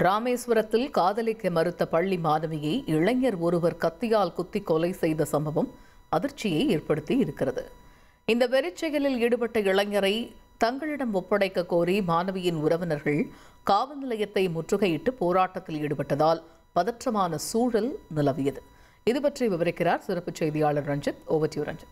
ராமேஸ்வரத்தில் காதலிக்க மறுத்த பள்ளி மாணவியை இளைஞர் ஒருவர் கத்தியால் குத்தி கொலை செய்த சம்பவம் அதிர்ச்சியை ஏற்படுத்தி இருக்கிறது. இந்த வெறிச்செயலில் ஈடுபட்ட இளைஞரை தங்களிடம் ஒப்படைக்க கோரி மாணவியின் உறவினர்கள் காவல் நிலையத்தை முற்றுகையிட்டு போராட்டத்தில் ஈடுபட்டதால் பதற்றமான சூழல் நிலவியது. இது பற்றி விவரிக்கிறார் சிறப்பு செய்தியாளர் Ranjith. Over to you Ranjith.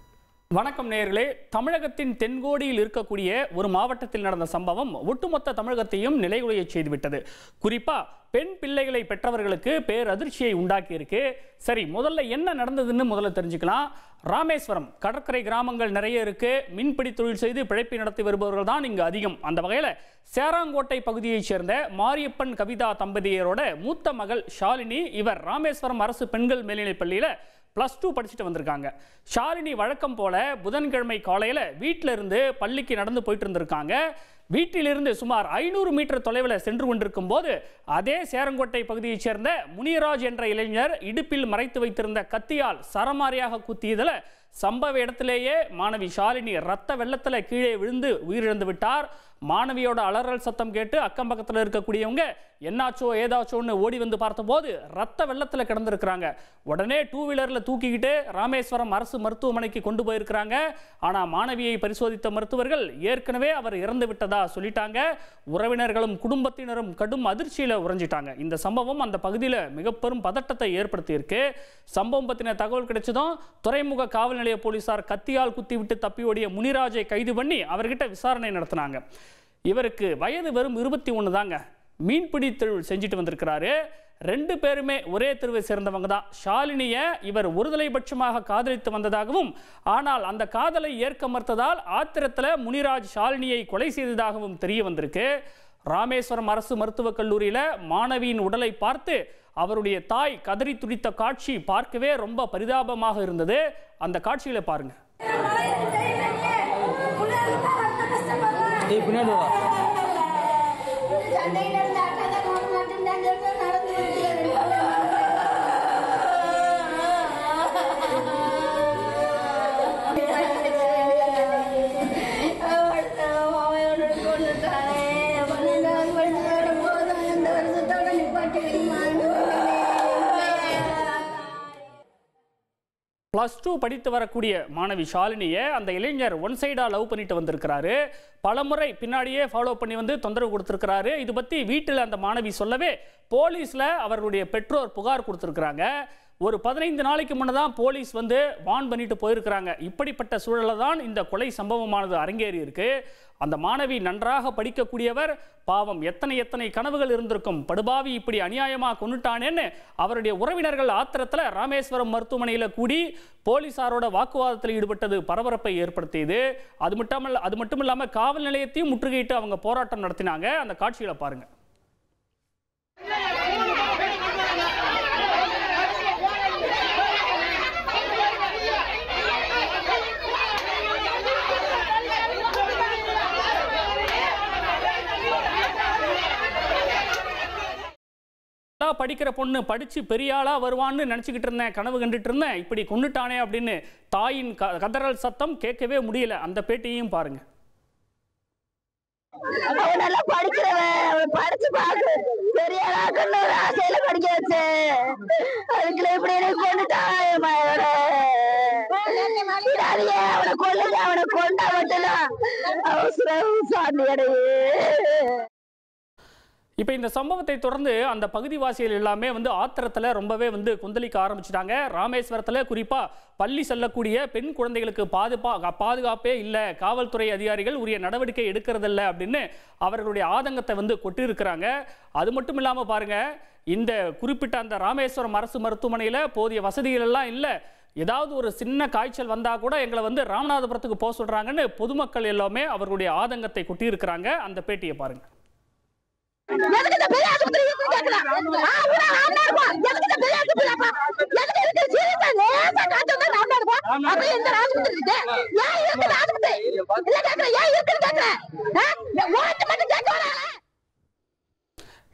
வணக்கம் நேயர்களே. தமிழகத்தின் தென்கோடியில் இருக்கக்கூடிய ஒரு மாவட்டத்தில் நடந்த சம்பவம் ஒட்டுமொத்த தமிழகத்தையும் நிலைகுலைய செய்துவிட்டது. குறிப்பா பெண் பிள்ளைகளை பெற்றவர்களுக்கு பேரதிர்ச்சியை உண்டாக்கி இருக்கு. சரி, முதல்ல என்ன நடந்ததுன்னு முதல்ல தெரிஞ்சுக்கலாம். ராமேஸ்வரம் கடற்கரை கிராமங்கள் நிறைய இருக்கு. மீன்பிடி தொழில் செய்து பிழைப்பை நடத்தி வருபவர்கள் தான் இங்கு அதிகம். அந்த வகையில் சேராங்கோட்டை பகுதியைச் சேர்ந்த மாரியப்பன் கவிதா தம்பதியரோட மூத்த மகள் ஷாலினி, இவர் ராமேஸ்வரம் அரசு பெண்கள் மேல்நிலைப் பள்ளியில் +2 படிச்சுட்டு வந்திருக்காங்க. ஷாலினி வழக்கம் போல புதன்கிழமை காலையில் வீட்டில இருந்து பள்ளிக்கு நடந்து போயிட்டு இருந்திருக்காங்க. வீட்டிலிருந்து சுமார் 500 மீட்டர் தொலைவில் சென்று கொண்டிருக்கும் போது அதே சேரங்கோட்டை பகுதியைச் சேர்ந்த முனிராஜ் என்ற இளைஞர் இடுப்பில் மறைத்து வைத்திருந்த கத்தியால் சரமாரியாக குத்தியதில் சம்பவ இடத்திலேயே மாணவி ஷாலினி ரத்த வெள்ளத்தில் கீழே விழுந்து உயிரிழந்து விட்டார். மாணவியோட அலறல் சத்தம் கேட்டு அக்கம் பக்கத்தில் இருக்கக்கூடியவங்க என்னாச்சோ ஏதாச்சோன்னு ஓடி வந்து பார்த்தபோது ரத்த வெள்ளத்தில் கிடந்திருக்கிறாங்க. உடனே 2 வீலரில் தூக்கிக்கிட்டு ராமேஸ்வரம் அரசு மருத்துவமனைக்கு கொண்டு போயிருக்கிறாங்க. ஆனால் மாணவியை பரிசோதித்த மருத்துவர்கள் ஏற்கனவே அவர் இறந்து விட்டதா சொல்லிட்டாங்க. உறவினர்களும் குடும்பத்தினரும் கடும் அதிர்ச்சியில் உறைஞ்சிட்டாங்க. இந்த சம்பவம் அந்த பகுதியில் மிக பெரும் பதட்டத்தை ஏற்படுத்தி இருக்கு. சம்பவம் பற்றின தகவல் கிடைச்சதும் துறைமுக காவல் நிலைய போலீசார் கத்தியால் குத்திவிட்டு தப்பி ஓடிய முனிராஜை கைது பண்ணி அவர்கிட்ட விசாரணை நடத்தினாங்க. இவருக்கு வயது வெறும் 21 தாங்க. மீன்பிடி தொழில் செஞ்சுட்டு வந்திருக்கிறாரு. 2 பேருமே ஒரே தெருவை சேர்ந்தவங்க தான். ஷாலினியை இவர் ஒருதலைபட்சமாக காதலித்து வந்ததாகவும், ஆனால் அந்த காதலை ஏற்க மறுத்ததால் ஆத்திரத்தில் முனிராஜ் ஷாலினியை கொலை செய்ததாகவும் தெரிய வந்திருக்கு. ராமேஸ்வரம் அரசு மருத்துவக் கல்லூரியில் மாணவியின் உடலை பார்த்து அவருடைய தாய் கதறி துடித்த காட்சி பார்க்கவே ரொம்ப பரிதாபமாக இருந்தது. அந்த காட்சிகளை பாருங்க. +2 படித்து வரக்கூடிய மாணவி ஷாலினியை அந்த இளைஞர் ஒன் சைடா லவ் பண்ணிட்டு வந்திருக்கிறாரு. பலமுறை பின்னாடியே ஃபாலோ பண்ணி வந்து தொந்தரவு கொடுத்திருக்கிறாரு. இது பற்றி வீட்டில் அந்த மாணவி சொல்லவே போலீஸில் அவர்களுடைய பெற்றோர் புகார் கொடுத்திருக்கிறாங்க. ஒரு 15 நாளைக்கு முன்னதான் போலீஸ் வந்து வான் பண்ணிட்டு போயிருக்கிறாங்க. இப்படிப்பட்ட சூழலில் தான் இந்த கொலை சம்பவமானது அரங்கேறி இருக்கு. அந்த மாணவி நன்றாக படிக்கக்கூடியவர். பாவம், எத்தனை கனவுகள் இருந்திருக்கும். படுபாவி இப்படி அநியாயமாக கொண்டுட்டானேன்னு அவருடைய உறவினர்கள் ஆத்திரத்தில் ராமேஸ்வரம் மருத்துவமனையில் கூடி போலீசாரோட வாக்குவாதத்தில் ஈடுபட்டது பரபரப்பை ஏற்படுத்தியது. அது மட்டும் இல்லாமல் காவல் நிலையத்தையும் முற்றுகையிட்டு அவங்க போராட்டம் நடத்தினாங்க. அந்த காட்சிகளை பாருங்க. படிக்கிற பொண்ணு படிச்சு பெரிய ஆளா வருவான்னு நினைச்சுக்கிட்டு இருந்தேன், கனவு கண்டுட்டு இருந்தேன், இப்படி கொண்டுட்டானே அப்படின்னு தாயின் கதறல் சத்தம் கேட்கவே முடியல. அந்த பேட்டியையும் பாருங்க. இப்போ இந்த சம்பவத்தை தொடர்ந்து அந்த பகுதிவாசிகள் எல்லாமே வந்து ஆத்திரத்தில் ரொம்பவே வந்து கொந்தளிக்க ஆரம்பிச்சிட்டாங்க. ராமேஸ்வரத்தில் குறிப்பாக பள்ளி செல்லக்கூடிய பெண் குழந்தைகளுக்கு பாதுகாப்பே இல்லை, காவல்துறை அதிகாரிகள் உரிய நடவடிக்கை எடுக்கிறதில்ல அப்படின்னு அவர்களுடைய ஆதங்கத்தை வந்து கொட்டியிருக்கிறாங்க. அது மட்டும் இல்லாமல் பாருங்க, இந்த குறிப்பிட்ட அந்த ராமேஸ்வரம் அரசு மருத்துவமனையில் போதிய வசதிகள் எல்லாம் இல்லை. ஏதாவது ஒரு சின்ன காய்ச்சல் வந்தால் கூட எங்களை வந்து ராமநாதபுரத்துக்கு போக சொல்கிறாங்கன்னு பொதுமக்கள் எல்லாமே அவர்களுடைய ஆதங்கத்தை கொட்டியிருக்கிறாங்க. அந்த பேட்டியை பாருங்க.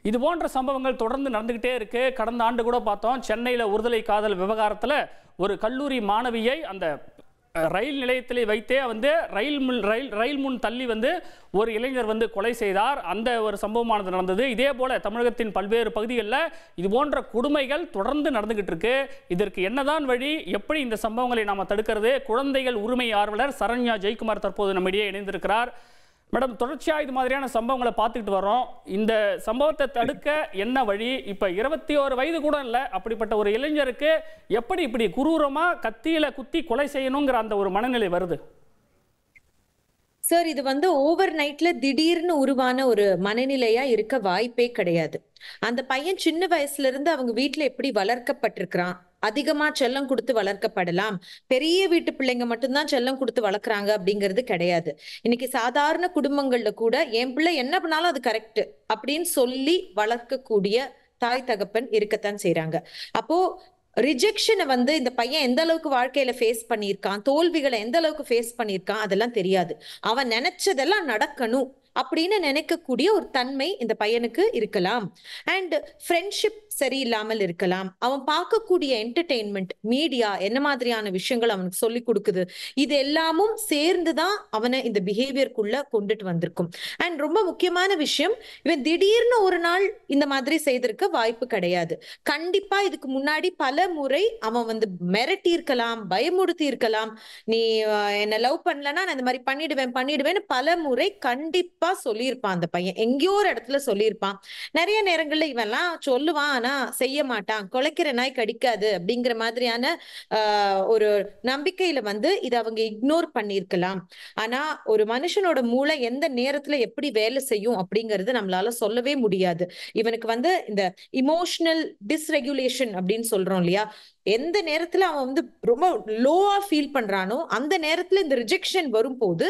இது போன்ற சம்பவங்கள் தொடர்ந்து நடந்துகிட்டே இருக்கு. கடந்த ஆண்டு கூட பார்த்தோம், சென்னையில் ஒருதலை காதல் விவகாரத்தில் ஒரு கல்லூரி மாணவியை அந்த ரயில் நிலையத்திலே வைத்தே வந்து ரயில் முன் தள்ளி வந்து ஒரு இளைஞர் வந்து கொலை செய்தார். அந்த ஒரு சம்பவமானது நடந்தது. இதே போல தமிழகத்தின் பல்வேறு பகுதிகளில் இது போன்ற கொடுமைகள் தொடர்ந்து நடந்துகிட்டு இருக்கு. இதற்கு என்னதான் வழி, எப்படி இந்த சம்பவங்களை நாம் தடுக்கிறது? குழந்தைகள் உரிமை ஆர்வலர் சரண்யா ஜெயக்குமார் தற்போது நம்மிடையே இணைந்திருக்கிறார். மேடம், தொடர்ச்சியாக இது மாதிரியான சம்பவங்களை பார்த்துக்கிட்டு வரோம். இந்த சம்பவத்தை தடுக்க என்ன வழி? இப்போ 21 வயது கூட இல்லை, அப்படிப்பட்ட ஒரு இளைஞருக்கு எப்படி இப்படி குரூரமாக கத்தியில் குத்தி கொலை செய்யணுங்கிற அந்த ஒரு மனநிலை வருது? சார், இது வந்து ஓவர் நைட்ல திடீர்னு உருவான ஒரு மனநிலையா இருக்க வாய்ப்பே கிடையாது. அந்த பையன் சின்ன வயசுல இருந்து அவங்க வீட்டுல எப்படி வளர்க்கப்பட்டிருக்கிறான், அதிகமா செல்லம் கொடுத்து வளர்க்கப்படலாம், பெரிய வீட்டு பிள்ளைங்க மட்டும்தான் செல்லம் கொடுத்து வளர்க்குறாங்க அப்படிங்கிறது கிடையாது. இன்னைக்கு சாதாரண குடும்பங்கள்ல கூட என் பிள்ளை என்ன பண்ணாலும் அது கரெக்ட் அப்படின்னு சொல்லி வளர்க்கக்கூடிய தாய் தகப்பன் இருக்கத்தான் செய்யறாங்க. அப்போ ரிஜெக்ஷனை வந்து இந்த பையன் எந்த அளவுக்கு வாழ்க்கையில ஃபேஸ் பண்ணியிருக்கான், தோல்விகளை எந்த அளவுக்கு ஃபேஸ் பண்ணியிருக்கான் அதெல்லாம் தெரியாது. அவன் நினைச்சதெல்லாம் நடக்கணும் அப்படின்னு நினைக்கக்கூடிய ஒரு தன்மை இந்த பையனுக்கு இருக்கலாம். அண்ட் ஃப்ரெண்ட்ஷிப் சரியில்லாமல் இருக்கலாம். அவன் பார்க்கக்கூடிய என்டர்டெயின்மெண்ட், மீடியா என்ன மாதிரியான விஷயங்கள் அவனுக்கு சொல்லி கொடுக்குது, இது எல்லாமும் சேர்ந்துதான் அவனை இந்த பிஹேவியருக்குள்ள கொண்டுட்டு வந்திருக்கும். அண்ட் ரொம்ப முக்கியமான விஷயம், இவன் திடீர்னு ஒரு நாள் இந்த மாதிரி செய்திருக்க வாய்ப்பு கிடையாது. கண்டிப்பா இதுக்கு முன்னாடி பல முறை அவன் வந்து மிரட்டி இருக்கலாம், பயமுறுத்தி இருக்கலாம். நீ என்ன லவ் பண்ணலன்னா நான் இந்த மாதிரி பண்ணிடுவேன்னு பல முறை கண்டிப்பா சொல்லியிருப்பான். அந்த பையன் எங்கேயோ ஒரு இடத்துல சொல்லியிருப்பான். நிறைய நேரங்கள்ல இவன்லாம் சொல்லுவான், ஆனா செய்ய மாட்டான். கொலைக்கிற நாய் கடிக்காது அப்படிங்கிற மாதிரியான ஒரு நம்பிக்கையில வந்து இதை அவங்க இக்னோர் பண்ணிருக்கலாம். ஆனா ஒரு மனுஷனோட மூளை எந்த நேரத்துல எப்படி வேலை செய்யும் அப்படிங்கறது நம்மளால சொல்லவே முடியாது. இவனுக்கு வந்து இந்த இமோஷனல் டிஸ்ரெகுலேஷன் அப்படின்னு சொல்றோம் இல்லையா, எந்த நேரத்துல அவன் வந்து ரொம்ப லோவா ஃபீல் பண்றானோ அந்த நேரத்துல இந்த ரிஜெக்ஷன் வரும்போது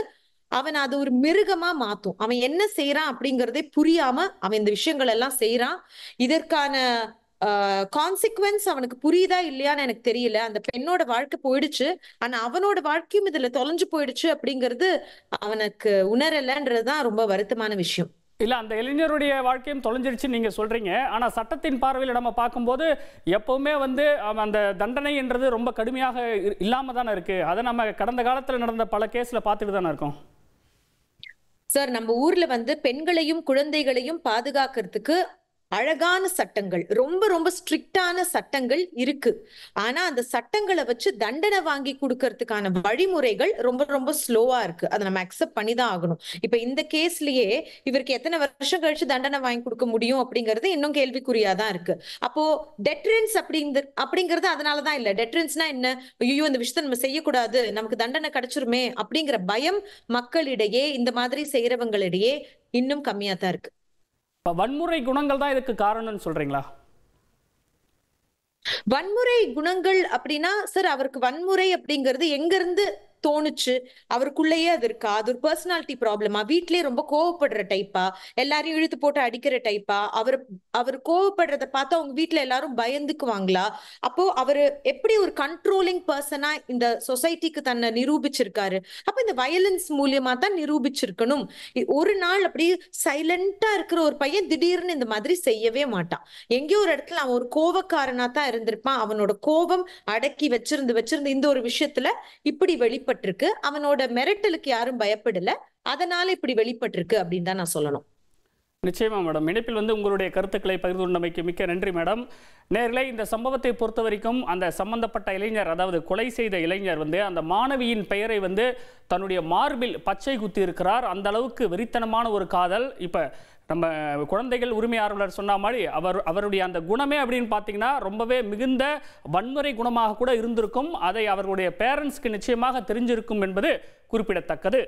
அவன் அது ஒரு மிருகமா மாத்தும். அவன் என்ன செய்யறான் அப்படிங்கறதே புரியாம அவன் இந்த விஷயங்கள் எல்லாம் செய்யறான். இதற்கான கான்சிக்வன்ஸ் அவனுக்கு புரியுதா இல்லையான்னு எனக்கு தெரியல. அந்த பெண்ணோட வாழ்க்கை போயிடுச்சு, ஆனா அவனோட வாழ்க்கையும் இதுல தொலைஞ்சு போயிடுச்சு அப்படிங்கிறது அவனுக்கு உணரலன்றதுதான் ரொம்ப வருத்தமான விஷயம். இல்ல, அந்த இளைஞருடைய வாழ்க்கையும் தொலைஞ்சிருச்சு நீங்க சொல்றீங்க. ஆனா சட்டத்தின் பார்வையில் நம்ம பார்க்கும்போது எப்பவுமே வந்து அந்த தண்டனை என்றது ரொம்ப கடுமையாக இல்லாம தானே இருக்கு. அதை நம்ம கடந்த காலத்துல நடந்த பல கேஸ்ல பார்த்துட்டு தானே இருக்கோம். சார், நம்ம ஊர்ல வந்து பெண்களையும் குழந்தைகளையும் பாதுகாக்கிறதுக்கு அழகான சட்டங்கள், ரொம்ப ரொம்ப ஸ்ட்ரிக்டான சட்டங்கள் இருக்கு. ஆனா அந்த சட்டங்களை வச்சு தண்டனை வாங்கி கொடுக்கறதுக்கான வழிமுறைகள் ரொம்ப ரொம்ப ஸ்லோவா இருக்கு. அதை நம்ம அக்செப்ட் பண்ணிதான் ஆகணும். இப்ப இந்த கேஸ்லயே இவருக்கு எத்தனை வருஷம் கழிச்சு தண்டனை வாங்கி கொடுக்க முடியும் அப்படிங்கிறது இன்னும் கேள்விக்குறியாதான் இருக்கு. அப்போ டெட்ரன்ஸ் அப்படிங்கிறது அதனாலதான் இல்ல. டெட்ரன்ஸ்னா என்ன, ஐயோ இந்த விஷயத்த நம்ம செய்யக்கூடாது, நமக்கு தண்டனை கிடைச்சிருமே அப்படிங்கிற பயம் மக்களிடையே, இந்த மாதிரி செய்யறவங்களிடையே இன்னும் கம்மியா தான் இருக்கு. வன்முறை குணங்கள் தான் இதுக்கு காரணம்னு சொல்றீங்களா? வன்முறை குணங்கள் அப்படின்னா சார், அவருக்கு வன்முறை அப்படிங்கிறது எங்க இருந்து தோணுச்சு, அவருக்குள்ளேயே அது இருக்கா, அது ஒரு பர்சனாலிட்டி ப்ராப்ளமா, வீட்லயே ரொம்ப கோவப்படுற டைப்பா, எல்லாரையும் இழுத்து போட்டு அடிக்கிற டைப்பா, அவர் கோவப்படுறத பார்த்து அவங்க வீட்டுல எல்லாரும் பயந்துக்குவாங்களா? அப்போ அவரு எப்படி ஒரு கண்ட்ரோலிங் பர்சனா இந்த சொசைட்டிக்கு தன்னை நிரூபிச்சிருக்காரு. அப்ப இந்த வயலன்ஸ் மூலியமா தான் நிரூபிச்சிருக்கணும். ஒரு நாள் அப்படி சைலண்டா இருக்கிற ஒரு பையன் திடீர்னு இந்த மாதிரி செய்யவே மாட்டான். எங்கேயோ ஒரு இடத்துல அவன் ஒரு கோவக்காரனா தான் இருந்திருப்பான். அவனோட கோபம் அடக்கி வச்சிருந்து இந்த ஒரு விஷயத்துல இப்படி வெளிப்பட்டிருக்கு. அவனோட மிரட்டலுக்கு யாரும் பயப்படல, அதனால இப்படி வெளிப்பட்டிருக்கு அப்படின்னு தான் நான் சொல்லணும். நிச்சயமா மேடம். இணைப்பில் வந்து உங்களுடைய கருத்துக்களை பகிர்ந்து கொண்டமைக்கு மிக்க நன்றி மேடம். நேர்களே, இந்த சம்பவத்தை பொறுத்த வரைக்கும் அந்த சம்பந்தப்பட்ட இளைஞர், அதாவது கொலை செய்த இளைஞர் வந்து அந்த மாணவியின் பெயரை வந்து தன்னுடைய மார்பில் பச்சை குத்தி இருக்கிறார். அந்த அளவுக்கு வெறித்தனமான ஒரு காதல். இப்ப நம்ம குழந்தைகள் உரிமை ஆர்வலர் சொன்ன மாதிரி அவருடைய அந்த குணமே அப்படின்னு பார்த்தீங்கன்னா ரொம்பவே மிகுந்த வன்முறை குணமாக கூட இருந்திருக்கும். அதை அவர்களுடைய பேரண்ட்ஸ்க்கு நிச்சயமாக தெரிஞ்சிருக்கும் என்பது குறிப்பிடத்தக்கது.